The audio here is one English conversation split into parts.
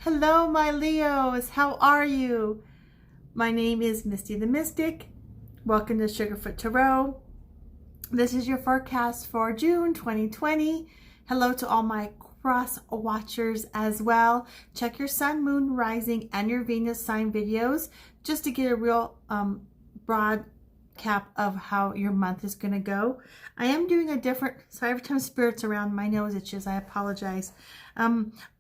Hello, my Leos. How are you? My name is Misty the Mystic. Welcome to Sugarfoot Tarot. This is your forecast for June 2020. Hello to all my cross watchers as well. Check your sun, moon, rising, and your Venus sign videos just to get a real broad cap of how your month is going to go. I am doing a different, sorry, every time spirits around my nose itches, I apologize.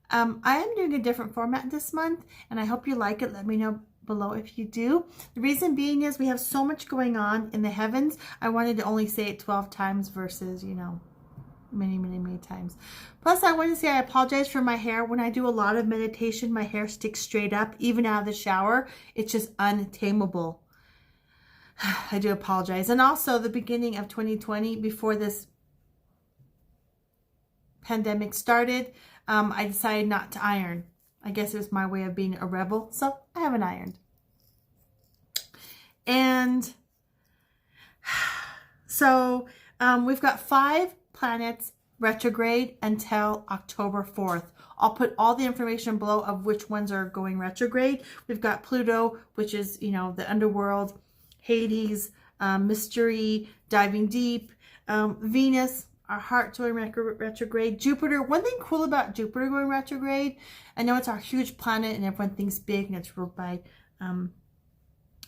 I am doing a different format this month, and I hope you like it. Let me know below if you do. The reason being is we have so much going on in the heavens. I wanted to only say it 12 times versus, you know, many times. Plus, I want to say I apologize for my hair. When I do a lot of meditation, my hair sticks straight up, even out of the shower. It's just untamable. I do apologize. And also the beginning of 2020, before this pandemic started, I decided not to iron. I guess it was my way of being a rebel, so I haven't ironed. And so we've got 5 planets retrograde until October 4th. I'll put all the information below of which ones are going retrograde. We've got Pluto, which is, you know, the underworld, Hades, mystery, diving deep, Venus, our heart going retrograde, Jupiter. One thing cool about Jupiter going retrograde, I know it's our huge planet and everyone thinks big and it's ruled by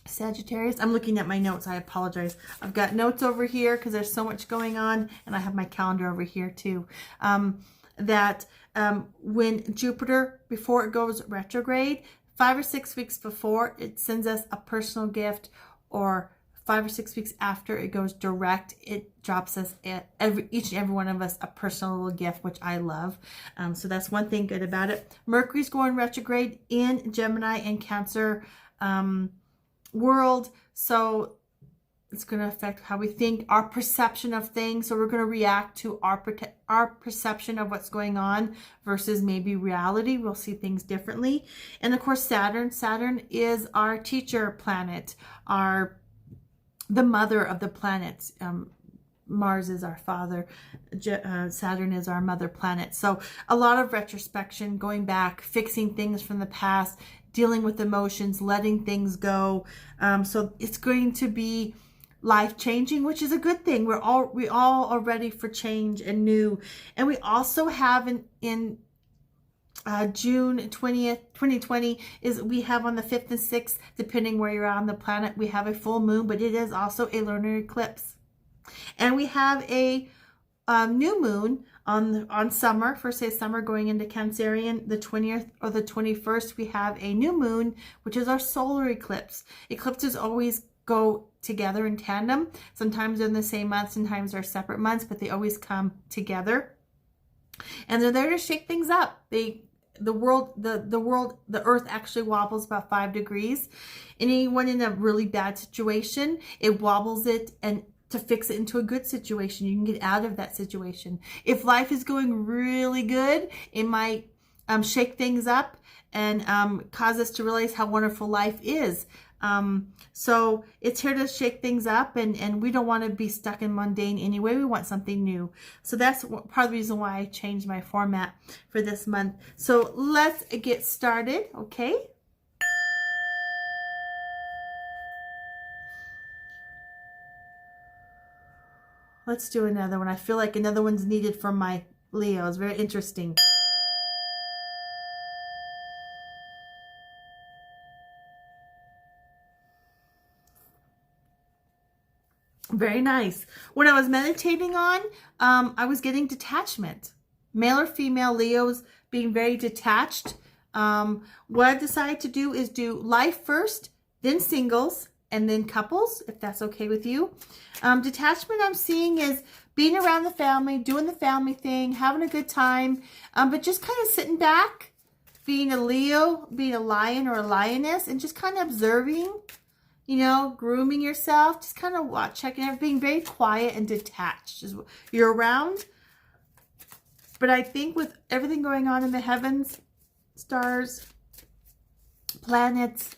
Sagittarius. I'm looking at my notes. I apologize. I've got notes over here because there's so much going on, and I have my calendar over here too. When Jupiter, before it goes retrograde, 5 or 6 weeks before, it sends us a personal gift, or 5 or 6 weeks after it goes direct, it drops us, each and every one of us, a personal little gift, which I love. So that's one thing good about it. Mercury's going retrograde in Gemini and Cancer world, so it's going to affect how we think, our perception of things. So we're going to react to our perception of what's going on versus maybe reality. We'll see things differently. And of course, Saturn is our teacher planet, the mother of the planets. Mars is our father. Saturn is our mother planet. So a lot of retrospection, going back, fixing things from the past, dealing with emotions, letting things go. So it's going to be life-changing, which is a good thing. We all are ready for change and new. And we also have in June 20th, 2020, we have on the 5th and 6th, depending where you're on the planet, we have a full moon, but it is also a lunar eclipse. And we have a new moon on summer, first day of summer going into Cancerian, the 20th or the 21st, we have a new moon, which is our solar eclipse. Eclipses always go together in tandem. Sometimes they're in the same month, sometimes they're separate months, but they always come together. And they're there to shake things up. The earth actually wobbles about 5 degrees. Anyone in a really bad situation, it wobbles it, and to fix it into a good situation, you can get out of that situation. If life is going really good, it might shake things up and cause us to realize how wonderful life is. So it's here to shake things up, and we don't want to be stuck in mundane anyway. We want something new. So that's part of the reason why I changed my format for this month. So let's get started, okay? Let's do another one. I feel like another one's needed from my Leos. Very interesting. Very nice. When I was meditating on, I was getting detachment. Male or female Leos being very detached. What I decided to do is do life first, then singles, and then couples, if that's okay with you. Detachment I'm seeing is being around the family, doing the family thing, having a good time, but just kind of sitting back, being a Leo, being a lion or a lioness, and just kind of observing, you know, grooming yourself, just kind of checking everything, being very quiet and detached. Just, you're around, but I think with everything going on in the heavens, stars, planets,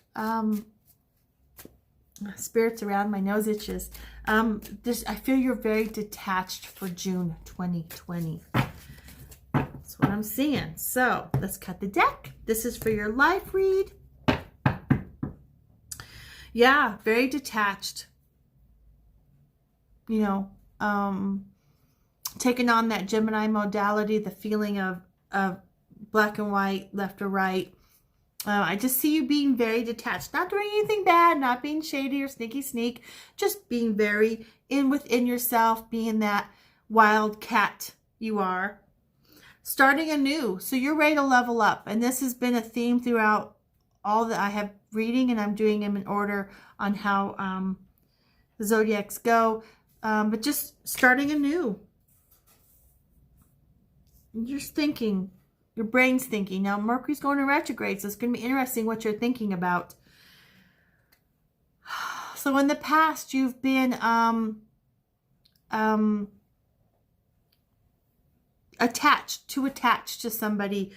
spirits around, my nose itches. I feel you're very detached for June 2020. That's what I'm seeing. So let's cut the deck. This is for your life read. Yeah, very detached. You know, taking on that Gemini modality, the feeling of black and white, left or right. I just see you being very detached, not doing anything bad, not being shady or sneaky sneak, just being very within yourself, being that wild cat you are. Starting anew. So you're ready to level up. And this has been a theme throughout all that I have reading, and I'm doing them in order on how the zodiacs go. But just starting anew. You're just thinking. Your brain's thinking. Now, Mercury's going to retrograde, so it's going to be interesting what you're thinking about. So in the past, you've been attached to somebody,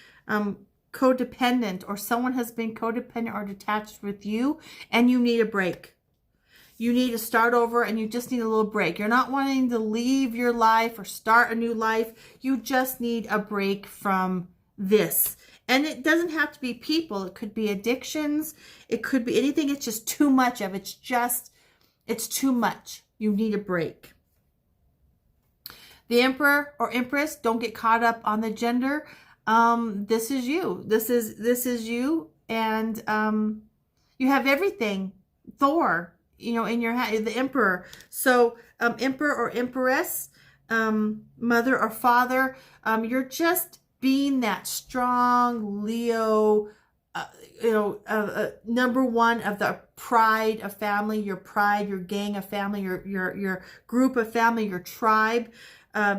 codependent, or someone has been codependent or detached with you, and you need a break. You need to start over, and you just need a little break. You're not wanting to leave your life or start a new life. You just need a break from this. And it doesn't have to be people. It could be addictions. It could be anything. It's just too much of it. It's too much. You need a break. The Emperor or Empress, don't get caught up on the gender. This is you. This is you. And you have everything. Thor, you know, in your hand, the Emperor. So Emperor or Empress, mother or father, you're just being that strong Leo, number one of the pride of family, your pride, your gang of family, your group of family, your tribe,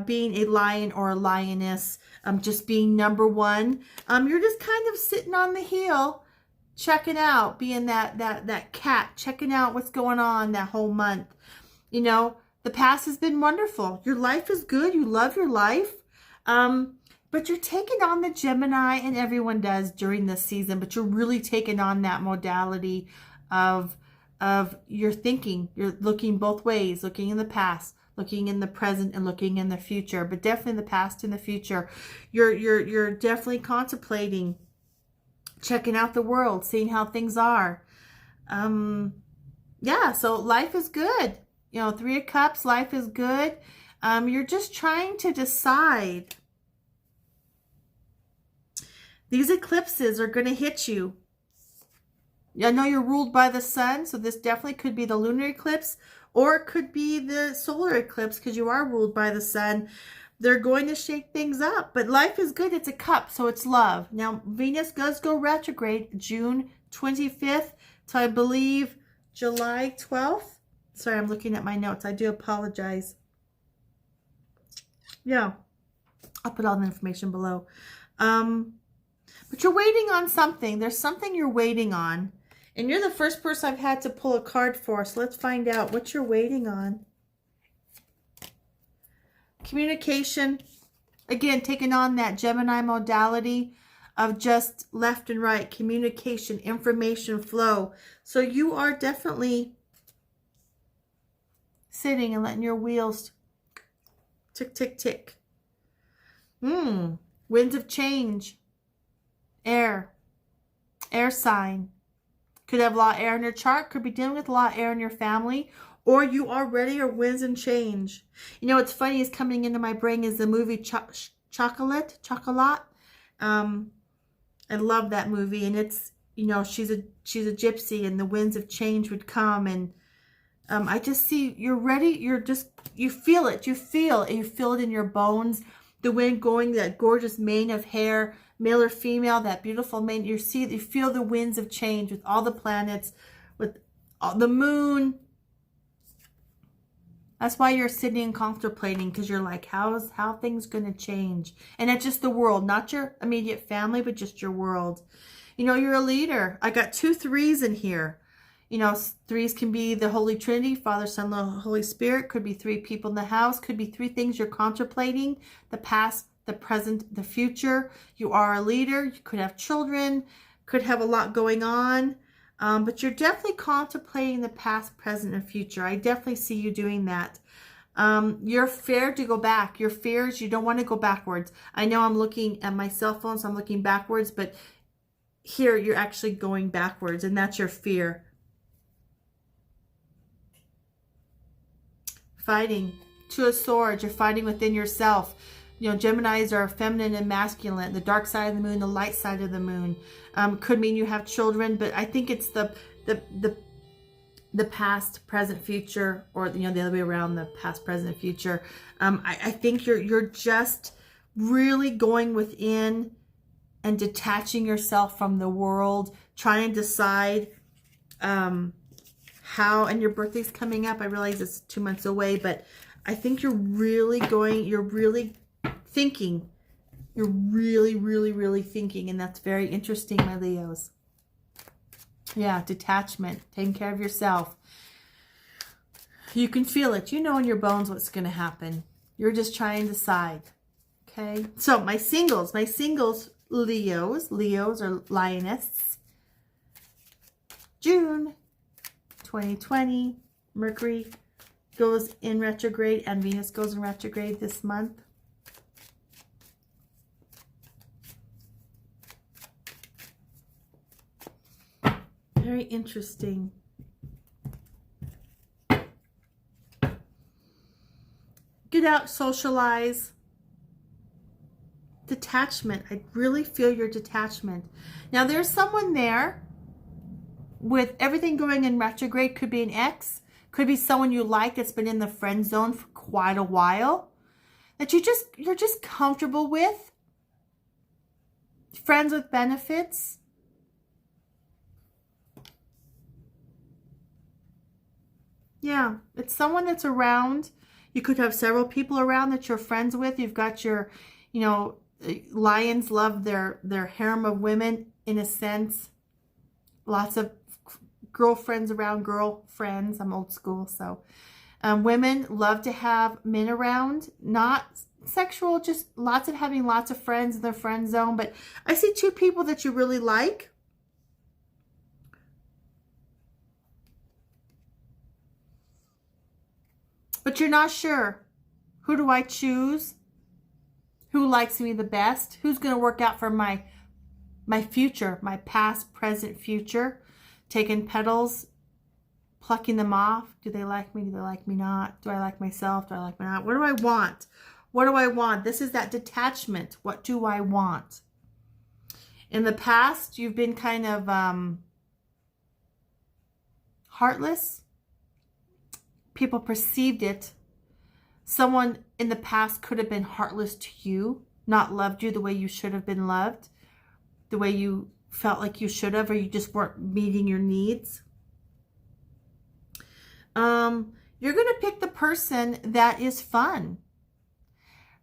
being a lion or a lioness, just being number one. You're just kind of sitting on the heel, checking out, being that cat, checking out what's going on that whole month. You know, the past has been wonderful. Your life is good. You love your life. But you're taking on the Gemini, and everyone does during this season, but you're really taking on that modality of your thinking. You're looking both ways, looking in the past, looking in the present, and looking in the future, but definitely the past and the future. You're definitely contemplating, checking out the world, seeing how things are. Yeah, so life is good. You know, 3 of Cups, life is good. You're just trying to decide. These eclipses are going to hit you. I know you're ruled by the sun, so this definitely could be the lunar eclipse, or it could be the solar eclipse, because you are ruled by the sun. They're going to shake things up, but life is good. It's a cup, so it's love. Now, Venus does go retrograde June 25th to, I believe, July 12th. Sorry, I'm looking at my notes. I do apologize. Yeah, I'll put all the information below. But you're waiting on something. There's something you're waiting on. And you're the first person I've had to pull a card for. So let's find out what you're waiting on. Communication. Again, taking on that Gemini modality of just left and right. Communication, information flow. So you are definitely sitting and letting your wheels tick, tick, tick. Winds of change. Air sign. Could have a lot of air in your chart. Could be dealing with a lot of air in your family. Or you already are winds and change. You know, what's funny is coming into my brain is the movie Chocolate. I love that movie. And it's, you know, she's a gypsy, and the winds of change would come. And I just see you're ready. You feel it. You feel it in your bones. The wind going, that gorgeous mane of hair, male or female, that beautiful mane. You feel the winds of change with all the planets, with all the moon. That's why you're sitting and contemplating, because you're like, how things going to change? And it's just the world, not your immediate family, but just your world. You know, you're a leader. I got 2 3s in here. You know, 3s can be the Holy Trinity, Father, Son, Holy Spirit. Could be 3 people in the house. Could be 3 things you're contemplating. The past, the present, the future. You are a leader. You could have children. Could have a lot going on. But you're definitely contemplating the past, present, and future. I definitely see you doing that. You're feared to go back. Your fears, you don't want to go backwards. I know I'm looking at my cell phone, so I'm looking backwards, but here you're actually going backwards, and that's your fear. Fighting. Two of Swords, you're fighting within yourself. You know, Geminis are feminine and masculine, the dark side of the moon, the light side of the moon. Could mean you have children, but I think it's the past, present, future, or, you know, the other way around, the past, present, future. I think you're just really going within and detaching yourself from the world, trying to decide how, and your birthday's coming up. I realize it's 2 months away, but I think you're really thinking. You're really thinking, and that's very interesting, my Leos. Yeah, detachment, taking care of yourself. You can feel it. You know in your bones what's going to happen. You're just trying to decide. Okay? So my singles, Leos or Lionists. June 2020, Mercury goes in retrograde and Venus goes in retrograde this month. Very interesting. Get out, socialize. Detachment. I really feel your detachment. Now there's someone there with everything going in retrograde. Could be an ex. Could be someone you like that's been in the friend zone for quite a while. That you're just comfortable with. Friends with benefits. Yeah, it's someone that's around. You could have several people around that you're friends with. You've got your, you know, lions love their harem of women, in a sense. Lots of girlfriends around, girlfriends. I'm old school, so. Women love to have men around. Not sexual, just having lots of friends in their friend zone. But I see two people that you really like. But you're not sure. Who do I choose? Who likes me the best? Who's going to work out for my future, my past, present, future? Taking petals, plucking them off. Do they like me? Do they like me not? Do I like myself? Do I like me not? What do I want? What do I want? This is that detachment. What do I want? In the past, you've been kind of heartless. People perceived it. Someone in the past could have been heartless to you, not loved you the way you should have been loved, the way you felt like you should have, or you just weren't meeting your needs. You're going to pick the person that is fun,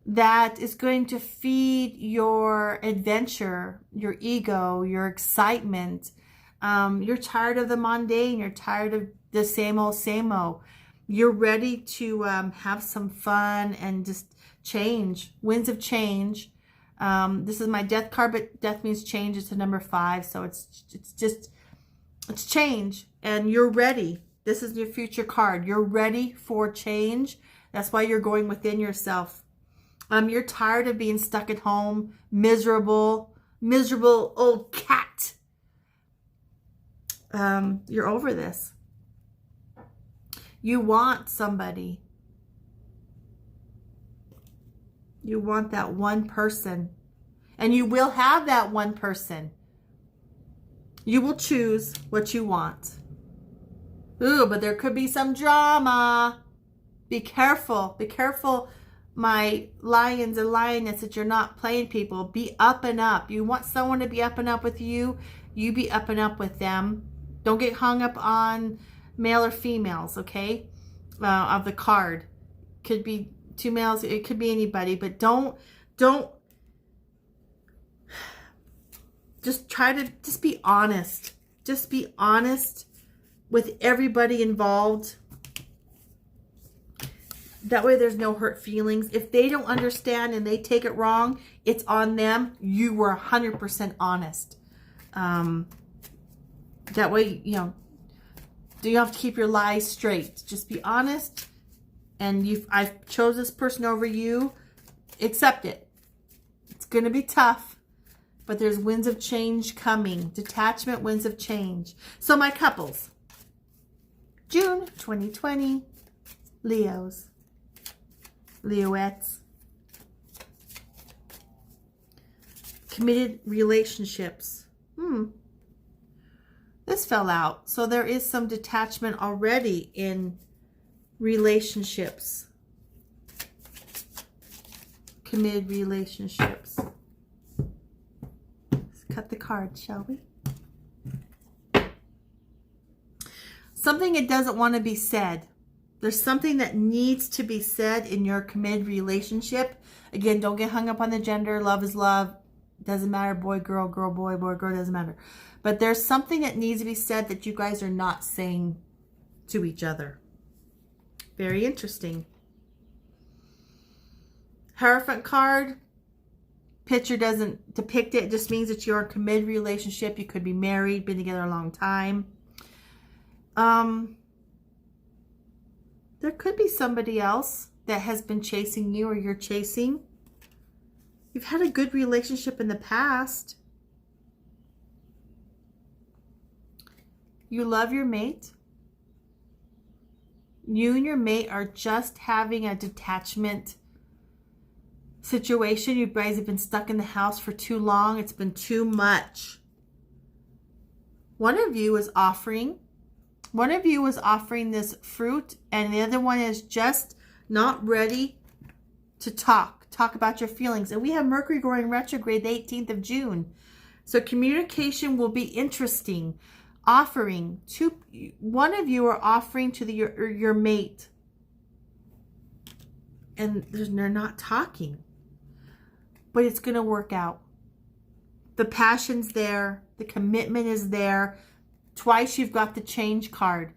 that is going to feed your adventure, your ego, your excitement. You're tired of the mundane. You're tired of the same old, same old. You're ready to have some fun and just change. Winds of change. This is my death card, but death means change. It's a number 5, so it's change, and you're ready. This is your future card. You're ready for change. That's why you're going within yourself. You're tired of being stuck at home, miserable old cat. You're over this. You want somebody. You want that one person. And you will have that one person. You will choose what you want. Ooh, but there could be some drama. Be careful. Be careful, my lions and lioness, that you're not playing people. Be up and up. You want someone to be up and up with you. You be up and up with them. Don't get hung up on male or females, okay? Of the card. Could be 2 males, it could be anybody, but don't just try to be honest. Just be honest with everybody involved. That way there's no hurt feelings. If they don't understand and they take it wrong, it's on them. You were 100% honest. That way, you know, you have to keep your lies straight. Just be honest and I've chose this person over you. Accept it. It's going to be tough, but there's winds of change coming. Detachment, winds of change. So my couples, June 2020, Leos, Leoettes, committed relationships. This fell out. So there is some detachment already in relationships. Committed relationships. Let's cut the card, shall we? Something that doesn't want to be said. There's something that needs to be said in your committed relationship. Again, don't get hung up on the gender. Love is love. Doesn't matter. Boy, girl, boy, girl. Doesn't matter. But there's something that needs to be said that you guys are not saying to each other. Very interesting. Hierophant card. Picture doesn't depict it. It just means that you're in a committed relationship. You could be married, been together a long time. There could be somebody else that has been chasing you or you're chasing. You've had a good relationship in the past. You love your mate. You and your mate are just having a detachment situation. You guys have been stuck in the house for too long. It's been too much. One of you is offering this fruit, and the other one is just not ready to talk about your feelings. And we have Mercury going retrograde the 18th of June. So communication will be interesting. One of you are offering to your mate, and they're not talking, but it's going to work out. The passion's there. The commitment is there. Twice you've got the change card.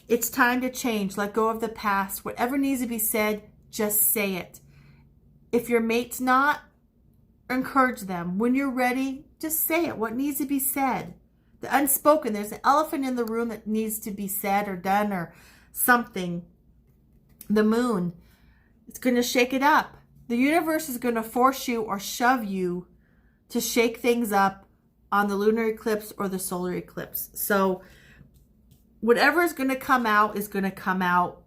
It's time to change. Let go of the past. Whatever needs to be said, just say it. If your mate's not, encourage them. When you're ready, just say it. What needs to be said? The unspoken. There's an elephant in the room that needs to be said or done or something. The moon. It's going to shake it up. The universe is going to force you or shove you to shake things up on the lunar eclipse or the solar eclipse. So whatever is going to come out is going to come out.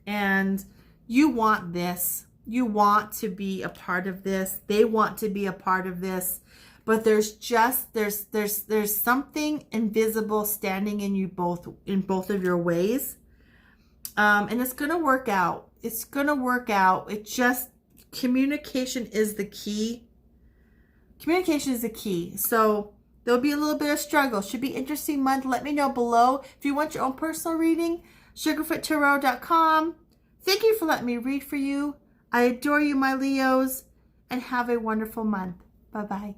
And you want this. You want to be a part of this. They want to be a part of this. But there's something invisible standing in you both, in both of your ways. And it's going to work out. It's going to work out. It just, communication is the key. Communication is the key. So there'll be a little bit of struggle. Should be interesting month. Let me know below. If you want your own personal reading, sugarfoottarot.com. Thank you for letting me read for you. I adore you, my Leos, and have a wonderful month. Bye-bye.